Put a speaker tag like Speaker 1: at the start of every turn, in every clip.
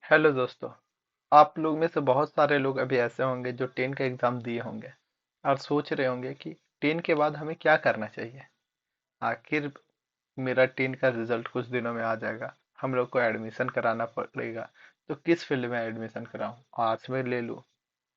Speaker 1: Hello दोस्तों। आप लोग में से बहुत सारे लोग अभी ऐसे होंगे जो 10 का एग्ज़ाम दिए होंगे और सोच रहे होंगे कि 10 के बाद हमें क्या करना चाहिए। आखिर मेरा 10 का रिजल्ट कुछ दिनों में आ जाएगा, हम लोग को एडमिशन कराना पड़ेगा। तो किस फील्ड में एडमिशन कराऊं, आर्ट्स में ले लूं,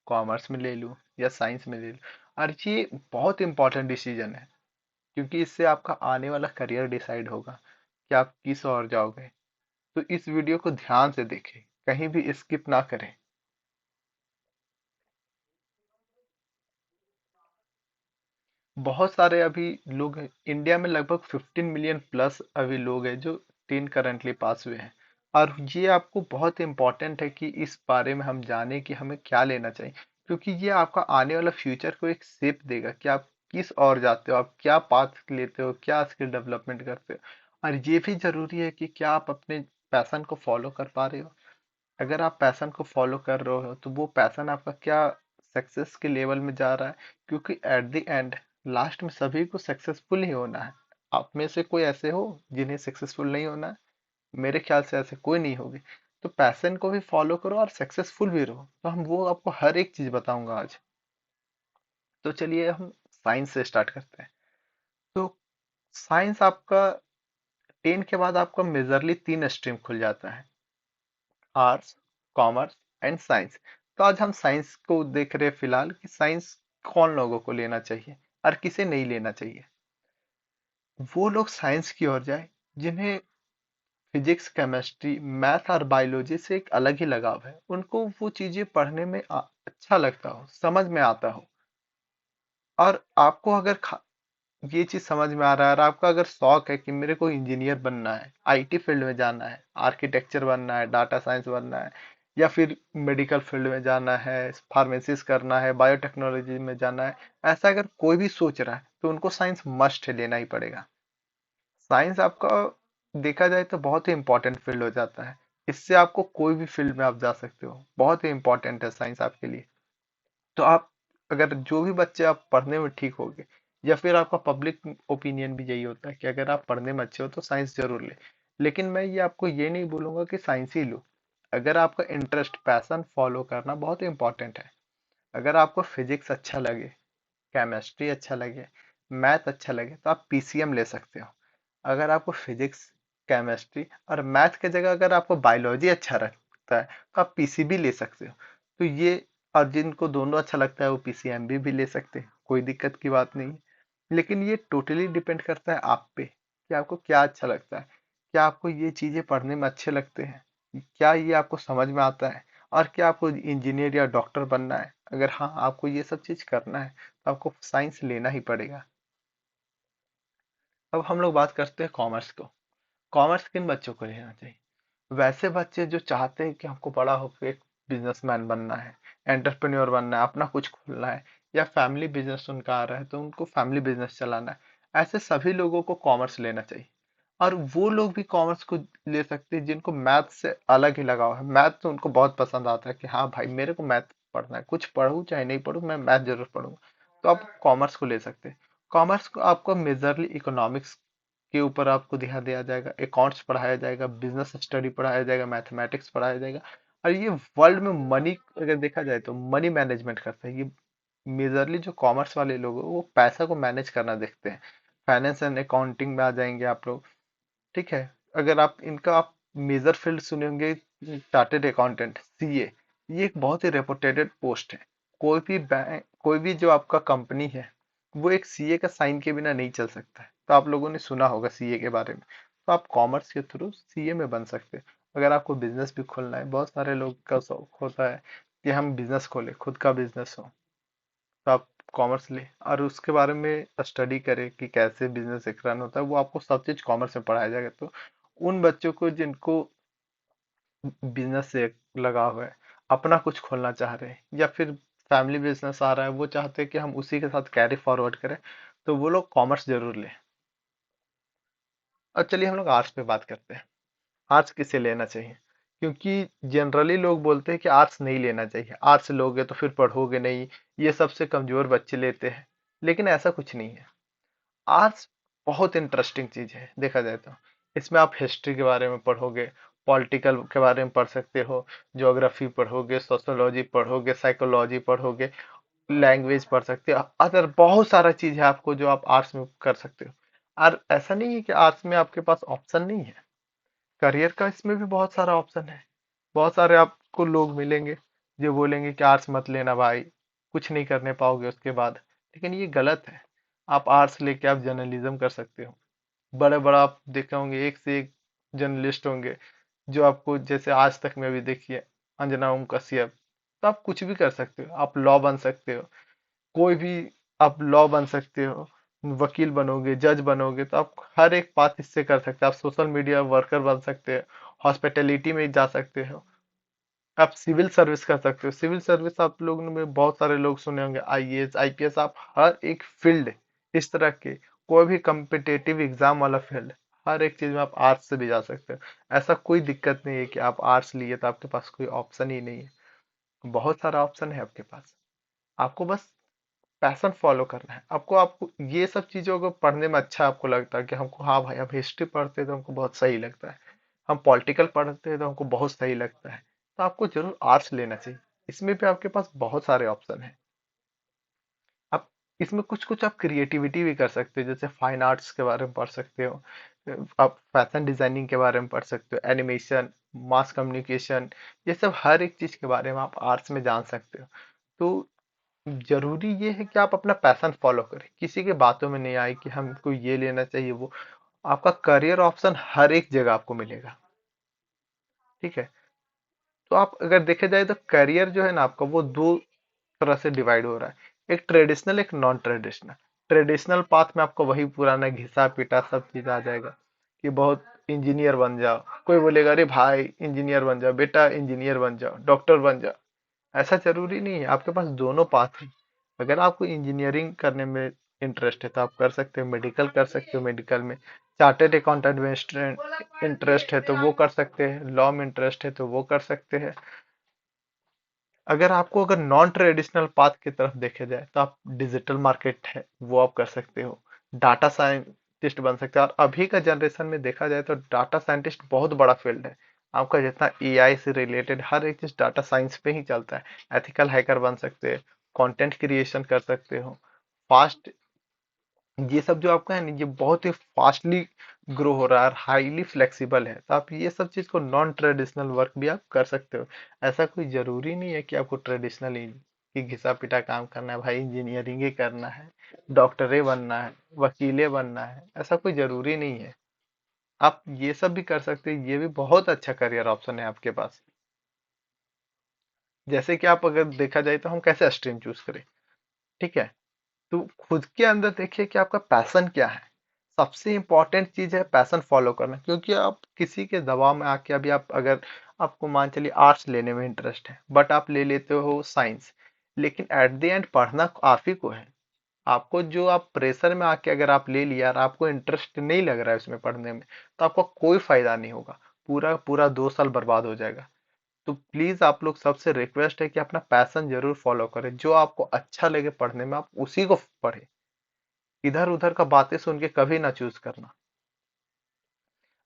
Speaker 1: कॉमर्स में ले लूं या साइंस में ले लूं। और ये बहुत इंपॉर्टेंट डिसीजन है, क्योंकि इससे आपका आने वाला करियर डिसाइड होगा कि आप किस ओर जाओगे। तो इस वीडियो को ध्यान से देखें, कहीं भी स्किप ना करें। बहुत सारे अभी लोग हैं इंडिया में, लगभग 15 मिलियन प्लस अभी लोग हैं जो 10 करंटली पास हुए हैं। और ये आपको बहुत इंपॉर्टेंट है कि इस बारे में हम जाने कि हमें क्या लेना चाहिए, क्योंकि ये आपका आने वाला फ्यूचर को एक शेप देगा कि आप किस ओर जाते हो, आप क्या पाथ लेते हो, क्या स्किल डेवलपमेंट करते हो। और ये भी जरूरी है कि क्या आप अपने पैशन को फॉलो कर पा रहे हो। अगर आप पैशन को फॉलो कर रहे हो तो वो पैशन आपका क्या सक्सेस के लेवल में जा रहा है। क्योंकि एट द एंड, लास्ट में सभी को सक्सेसफुल ही होना है। आप में से कोई ऐसे हो जिन्हें सक्सेसफुल नहीं होना है? मेरे ख्याल से ऐसे कोई नहीं होगी। तो पैशन को भी फॉलो करो और सक्सेसफुल भी रहो, तो हम वो आपको हर एक चीज बताऊंगा आज। तो चलिए हम साइंस से स्टार्ट करते हैं। तो साइंस आपका 10 के बाद आपका मेजरली 3 स्ट्रीम खुल जाता है: आर्ट्स, कॉमर्स एंड साइंस। तो आज हम साइंस को देख रहे हैं फिलहाल कि साइंस कौन लोगों को लेना चाहिए और किसे नहीं लेना चाहिए। वो लोग साइंस की ओर जाए जिन्हें फिजिक्स, केमिस्ट्री, मैथ और बायोलॉजी से एक अलग ही लगाव है। उनको वो चीजें पढ़ने में अच्छा लगता हो, समझ में आता हो। और आपको अगर ये चीज समझ में आ रहा है और आपका अगर शौक है कि मेरे को इंजीनियर बनना है, आईटी फील्ड में जाना है, आर्किटेक्चर बनना है, डाटा साइंस बनना है, या फिर मेडिकल फील्ड में जाना है, फार्मेसिस्ट करना है, बायोटेक्नोलॉजी में जाना है, ऐसा अगर कोई भी सोच रहा है तो उनको साइंस मस्ट लेना ही पड़ेगा। साइंस आपका देखा जाए तो बहुत ही इंपॉर्टेंट फील्ड हो जाता है। इससे आपको कोई भी फील्ड में आप जा सकते हो, बहुत ही इंपॉर्टेंट है साइंस आपके लिए। तो आप, अगर जो भी बच्चे आप पढ़ने में ठीक होगे, या फिर आपका पब्लिक ओपिनियन भी यही होता है कि अगर आप पढ़ने में अच्छे हो तो साइंस जरूर ले। लेकिन मैं ये आपको ये नहीं बोलूंगा कि साइंस ही लो। अगर आपका इंटरेस्ट, पैशन फॉलो करना बहुत इंपॉर्टेंट है। अगर आपको फिजिक्स अच्छा लगे, केमिस्ट्री अच्छा लगे, मैथ अच्छा लगे, तो आप पीसीएम ले सकते हो। अगर आपको फिजिक्स, केमिस्ट्री और मैथ की जगह अगर आपको बायोलॉजी अच्छा लगता है तो आप पीसीबी ले सकते हो। तो ये, और जिनको दोनों अच्छा लगता है वो पीसीएमबी भी ले सकते हैं, कोई दिक्कत की बात नहीं है। लेकिन ये टोटली डिपेंड करता है आप पे कि आपको क्या अच्छा लगता है। क्या आपको ये चीजें पढ़ने में अच्छे लगते हैं, क्या ये आपको समझ में आता है, और क्या आपको इंजीनियर या डॉक्टर बनना है। अगर हाँ, आपको ये सब चीज करना है तो आपको साइंस लेना ही पड़ेगा। अब हम लोग बात करते हैं कॉमर्स को। कॉमर्स किन बच्चों को लेना चाहिए? वैसे बच्चे जो चाहते हैं कि हमको बड़ा होकर एक बिजनेसमैन बनना है, एंटरप्रेन्योर बनना है, अपना कुछ खोलना है, या फैमिली बिजनेस उनका आ रहा है तो उनको फैमिली बिजनेस चलाना है। ऐसे सभी लोगों को कॉमर्स लेना चाहिए। और वो लोग भी कॉमर्स को ले सकते हैं जिनको मैथ से अलग ही लगाव है। मैथ तो उनको बहुत पसंद आता है कि हाँ भाई, मेरे को मैथ पढ़ना है, कुछ पढ़ूं चाहे नहीं पढ़ूं, मैं मैथ जरूर पढ़ूंगा। तो आप कॉमर्स को ले सकते हैं। कॉमर्स को आपको मेजरली इकोनॉमिक्स के ऊपर आपको ध्यान दिया जाएगा, अकाउंट्स पढ़ाया जाएगा, बिजनेस स्टडी पढ़ाया जाएगा, मैथमेटिक्स पढ़ाया जाएगा। और ये वर्ल्ड में मनी, अगर देखा जाए तो मनी मैनेजमेंट करते हैं ये। मेजरली जो कॉमर्स वाले लोग हैं वो पैसा को मैनेज करना देखते हैं। फाइनेंस एंड अकाउंटिंग में आ जाएंगे आप लोग। ठीक है। अगर आप इनका आप मेजर फील्ड सुने होंगे, चार्टेड अकाउंटेंट, सीए। ये एक बहुत ही रेपुटेटेड पोस्ट है। कोई भी बैंक, कोई भी जो आपका कंपनी है, वो एक सीए का साइन के बिना नहीं चल सकता है। तो आप लोगों ने सुना होगा सीए के बारे में। तो आप कॉमर्स के थ्रू सीए में बन सकते हैं। अगर आपको बिजनेस भी खोलना है, बहुत सारे लोग का शौक होता है कि हम बिजनेस खोले, खुद का बिजनेस हो, तो आप कॉमर्स ले और उसके बारे में स्टडी करें कि कैसे बिजनेस एक रन होता है। वो आपको सब चीज कॉमर्स में पढ़ाया जाएगा। तो उन बच्चों को जिनको बिजनेस से लगाव है, अपना कुछ खोलना चाह रहे हैं, या फिर फैमिली बिजनेस आ रहा है, वो चाहते हैं कि हम उसी के साथ कैरी फॉरवर्ड करें, तो वो लोग कॉमर्स जरूर लें। और चलिए हम लोग आर्ट्स पे बात करते हैं। आर्ट्स किसे लेना चाहिए? क्योंकि जनरली लोग बोलते हैं कि आर्ट्स नहीं लेना चाहिए, आर्ट्स लोगे तो फिर पढ़ोगे नहीं, ये सबसे कमजोर बच्चे लेते हैं। लेकिन ऐसा कुछ नहीं है। आर्ट्स बहुत इंटरेस्टिंग चीज है देखा जाए तो। इसमें आप हिस्ट्री के बारे में पढ़ोगे, पॉलिटिकल के बारे में पढ़ सकते हो, ज्योग्राफी पढ़ोगे, सोशोलॉजी पढ़ोगे, साइकोलॉजी पढ़ोगे, लैंग्वेज पढ़ सकते हो, अदर बहुत सारा चीज है आपको जो आप आर्ट्स में कर सकते हो। और ऐसा नहीं है कि आर्ट्स में आपके पास ऑप्शन नहीं है, करियर का इसमें भी बहुत सारा ऑप्शन है। बहुत सारे आपको लोग मिलेंगे जो बोलेंगे कि आर्ट्स मत लेना भाई, कुछ नहीं करने पाओगे उसके बाद, लेकिन ये गलत है। आप आर्ट्स लेके आप जर्नलिज्म कर सकते हो, बड़े बड़ा आप देखे होंगे, एक से एक जर्नलिस्ट होंगे जो आपको, जैसे आज तक में अभी देखिए अंजना ओम कश्यप, तो आप कुछ भी कर सकते हो, आप लॉ बन सकते हो, कोई भी, आप लॉ बन सकते हो, वकील बनोगे, जज बनोगे, तो आप हर एक बात इससे कर सकते हो। आप सोशल मीडिया वर्कर बन सकते हो, हॉस्पिटैलिटी में जा सकते हो, आप सिविल सर्विस कर सकते हो। सिविल सर्विस आप लोगों ने बहुत सारे लोग सुने होंगे, आईएएस आईपीएस, आप हर एक फील्ड इस तरह के, कोई भी कम्पिटेटिव एग्जाम वाला फील्ड, हर एक चीज में आप आर्ट्स से भी जा सकते हो। ऐसा कोई दिक्कत नहीं है कि आप आर्ट्स लिए तो आपके पास कोई ऑप्शन ही नहीं है, बहुत सारा ऑप्शन है आपके पास। आपको बस पैशन फॉलो करना है। आपको आपको ये सब चीजों को पढ़ने में अच्छा आपको लगता है कि हमको, हाँ भाई हम हिस्ट्री पढ़ते हैं तो हमको बहुत सही लगता है, हम पॉलिटिकल पढ़ते हैं तो हमको बहुत सही लगता है, तो आपको जरूर आर्ट्स लेना चाहिए। इसमें भी आपके पास बहुत सारे ऑप्शन है। आप इसमें कुछ कुछ आप क्रिएटिविटी भी कर सकते हो, जैसे फाइन आर्ट्स के बारे में पढ़ सकते हो, आप फैशन डिजाइनिंग के बारे में पढ़ सकते हो, एनिमेशन, मास कम्युनिकेशन, ये सब हर एक चीज के बारे में आप आर्ट्स में जान सकते हो। तो जरूरी ये है कि आप अपना पैशन फॉलो करें, किसी के बातों में नहीं आए कि हमको ये लेना चाहिए वो। आपका करियर ऑप्शन हर एक जगह आपको मिलेगा, ठीक है। तो आप अगर देखे जाए तो करियर जो है ना आपका, वो दो तरह से डिवाइड हो रहा है, एक ट्रेडिशनल, एक नॉन ट्रेडिशनल। ट्रेडिशनल पाथ में आपको वही पुराना घिसा पिटा सब चीज आ जाएगा कि बहुत इंजीनियर बन जाओ, कोई बोलेगा अरे भाई इंजीनियर बन जाओ बेटा, इंजीनियर बन जाओ, डॉक्टर बन जाओ। ऐसा जरूरी नहीं है, आपके पास दोनों पाथ है। अगर आपको इंजीनियरिंग करने में इंटरेस्ट है तो आप कर सकते हो, मेडिकल कर सकते हो, मेडिकल में चार्टेड अकाउंटेंट में इंटरेस्ट है तो वो कर सकते हैं, लॉ में इंटरेस्ट है तो वो कर सकते हैं। अगर आपको, अगर नॉन ट्रेडिशनल पाथ की तरफ देखे जाए तो आप डिजिटल मार्केट है वो आप कर सकते हो, डाटा साइंटिस्ट बन सकते हो। और अभी का जनरेशन में देखा जाए तो डाटा साइंटिस्ट बहुत बड़ा फील्ड है। आपका जितना एआई से रिलेटेड हर एक चीज डाटा साइंस पे ही चलता है। एथिकल हैकर बन सकते हैं, कंटेंट क्रिएशन कर सकते हो, फास्ट, ये सब जो आपका है ना, ये बहुत ही फास्टली ग्रो हो रहा है और हाईली फ्लेक्सिबल है, तो आप ये सब चीज को, नॉन ट्रेडिशनल वर्क भी आप कर सकते हो। ऐसा कोई जरूरी नहीं है कि आपको ट्रेडिशनल ही कि घिसा पिटा काम करना है भाई, इंजीनियरिंग ही करना है, डॉक्टरे बनना है, वकीले बनना है, ऐसा कोई जरूरी नहीं है। आप ये सब भी कर सकते हैं, ये भी बहुत अच्छा करियर ऑप्शन है आपके पास। जैसे कि आप अगर देखा जाए तो हम कैसे स्ट्रीम चूज करें, ठीक है। तो खुद के अंदर देखिए कि आपका पैशन क्या है। सबसे इंपॉर्टेंट चीज है पैशन फॉलो करना, क्योंकि आप किसी के दबाव में आके, अभी आप अगर, आपको मान चलिए आर्ट्स लेने में इंटरेस्ट है बट आप ले लेते हो साइंस, लेकिन एट द एंड पढ़ना आप ही को है। आपको जो, आप प्रेशर में आके अगर आप ले लिया और आपको इंटरेस्ट नहीं लग रहा है उसमें पढ़ने में, तो आपका कोई फायदा नहीं होगा, पूरा पूरा 2 साल बर्बाद हो जाएगा। तो प्लीज आप लोग, सबसे रिक्वेस्ट है कि अपना पैशन जरूर फॉलो करें, जो आपको अच्छा लगे पढ़ने में आप उसी को पढ़ें। इधर उधर का बातें सुन के कभी ना चूज करना।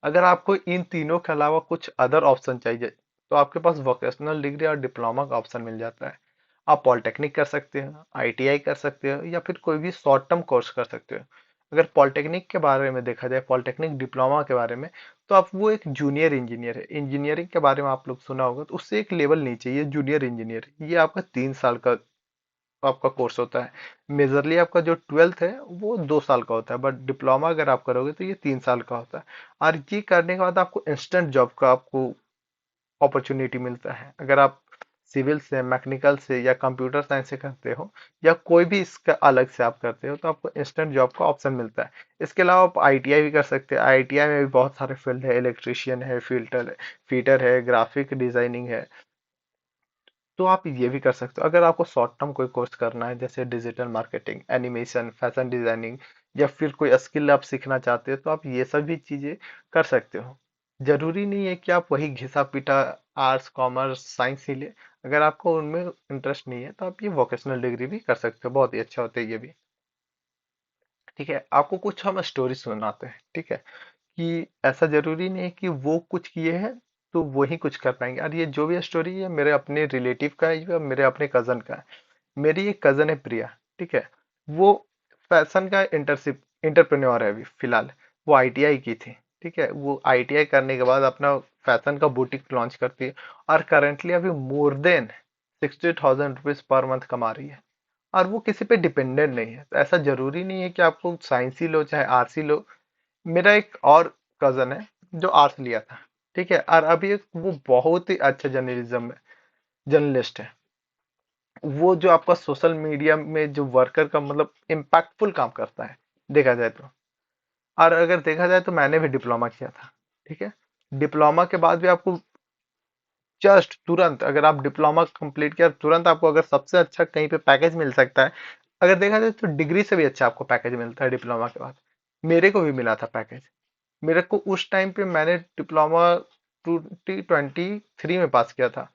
Speaker 1: अगर आपको इन तीनों के अलावा कुछ अदर ऑप्शन चाहिए तो आपके पास वोकेशनल डिग्री और डिप्लोमा का ऑप्शन मिल जाता है। आप पॉलिटेक्निक कर सकते हो, आईटीआई कर सकते हो, या फिर कोई भी शॉर्ट टर्म कोर्स कर सकते हो। अगर पॉलिटेक्निक के बारे में देखा जाए, पॉलिटेक्निक डिप्लोमा के बारे में, तो आप, वो एक जूनियर इंजीनियर है। इंजीनियरिंग के बारे में आप लोग सुना होगा, तो उससे एक लेवल नीचे ये जूनियर इंजीनियर, ये आपका 3 साल का आपका कोर्स होता है। मेजरली आपका जो ट्वेल्थ है वो 2 साल का होता है, बट डिप्लोमा अगर आप करोगे तो ये 3 साल का होता है। और ये करने के बाद आपको इंस्टेंट जॉब का आपको अपॉर्चुनिटी मिलता है। अगर आप सिविल से, मैकेनिकल से, या कंप्यूटर साइंस से करते हो, या कोई भी इसका अलग से आप करते हो, तो आपको इंस्टेंट जॉब का ऑप्शन मिलता है। इसके अलावा आप आईटीआई भी कर सकते हैं। आईटीआई में भी बहुत सारे फील्ड है, इलेक्ट्रिशियन है, फिटर है, ग्राफिक डिजाइनिंग है, तो आप ये भी कर सकते हो। अगर आपको शॉर्ट टर्म कोई कोर्स करना है, जैसे digital marketing, animation, fashion designing, या फिर कोई स्किल आप सीखना चाहते हो, तो आप ये सब भी चीजें कर सकते हो। जरूरी नहीं है कि आप वही घिसा पिटा आर्ट्स कॉमर्स साइंस ही ले। अगर आपको उनमें इंटरेस्ट नहीं है तो आप ये वोकेशनल डिग्री भी कर सकते हो, बहुत ही अच्छा होता है ये भी, ठीक है। आपको कुछ हम स्टोरी सुनाते हैं, ठीक है, कि ऐसा जरूरी नहीं है कि वो कुछ किए हैं तो वही कुछ कर पाएंगे। और ये जो भी स्टोरी है मेरे अपने रिलेटिव का है या मेरे अपने कजन का है। मेरी एक कजन है प्रिया, ठीक है। वो फैशन का इंटरशिप इंटरप्रेन्योर है अभी फिलहाल। वो आईटीआई की थी, ठीक है। वो आईटीआई करने के बाद अपना फैशन का बुटीक लॉन्च करती है, और करेंटली अभी more than 60,000 rupees per month कमा रही है। और वो किसी पे डिपेंडेंट नहीं है। तो ऐसा जरूरी नहीं है कि आपको साइंस ही लो चाहे आर्ट्स ही लो। मेरा एक और कजन है जो आर्ट्स लिया था, ठीक है। और अभी वो बहुत ही अच्छा जर्नलिज्म में जर्नलिस्ट है। वो जो आपका सोशल मीडिया में जो वर्कर का मतलब इम्पैक्टफुल काम करता है, देखा जाए तो। और अगर देखा जाए तो मैंने भी डिप्लोमा किया था, ठीक है। डिप्लोमा के बाद भी आपको जस्ट तुरंत, अगर आप डिप्लोमा कंप्लीट किया तुरंत आपको अगर सबसे अच्छा कहीं पे पैकेज मिल सकता है। अगर देखा जाए तो डिग्री से भी अच्छा आपको पैकेज मिलता है डिप्लोमा के बाद। मेरे को भी मिला था पैकेज। मेरे को उस टाइम पे मैंने डिप्लोमा 2023 में पास किया था।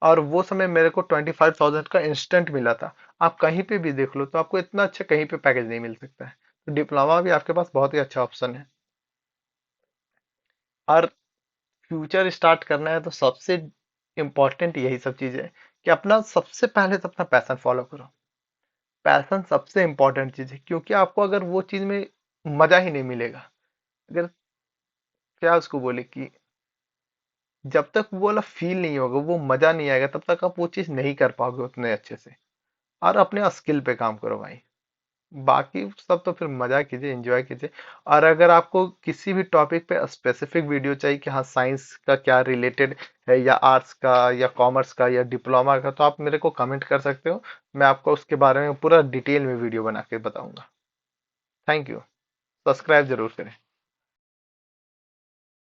Speaker 1: और वो समय मेरे को 25,000 का इंस्टेंट मिला था। आप कहीं पे भी देख लो तो आपको इतना अच्छा कहीं पे पैकेज नहीं मिल सकता है। तो डिप्लोमा भी आपके पास बहुत ही अच्छा ऑप्शन है। और फ्यूचर स्टार्ट करना है तो सबसे इम्पोर्टेंट यही सब चीज है कि अपना सबसे पहले तो अपना पैशन फॉलो करो। पैशन सबसे इम्पोर्टेंट चीज है, क्योंकि आपको अगर वो चीज में मजा ही नहीं मिलेगा। अगर क्या उसको बोले कि जब तक वो वाला फील नहीं होगा, वो मजा नहीं आएगा, तब तक आप वो चीज नहीं कर पाओगे उतने अच्छे से। और अपने स्किल पे काम करो भाई। बाकी सब तो फिर मजा कीजिए, एंजॉय कीजिए। और अगर आपको किसी भी टॉपिक पे स्पेसिफिक वीडियो चाहिए कि हाँ साइंस का क्या रिलेटेड है, या आर्ट्स का या कॉमर्स का या डिप्लोमा का, तो आप मेरे को कमेंट कर सकते हो। मैं आपको उसके बारे में पूरा डिटेल में वीडियो बना के बताऊंगा। Thank you. सब्सक्राइब जरूर करें।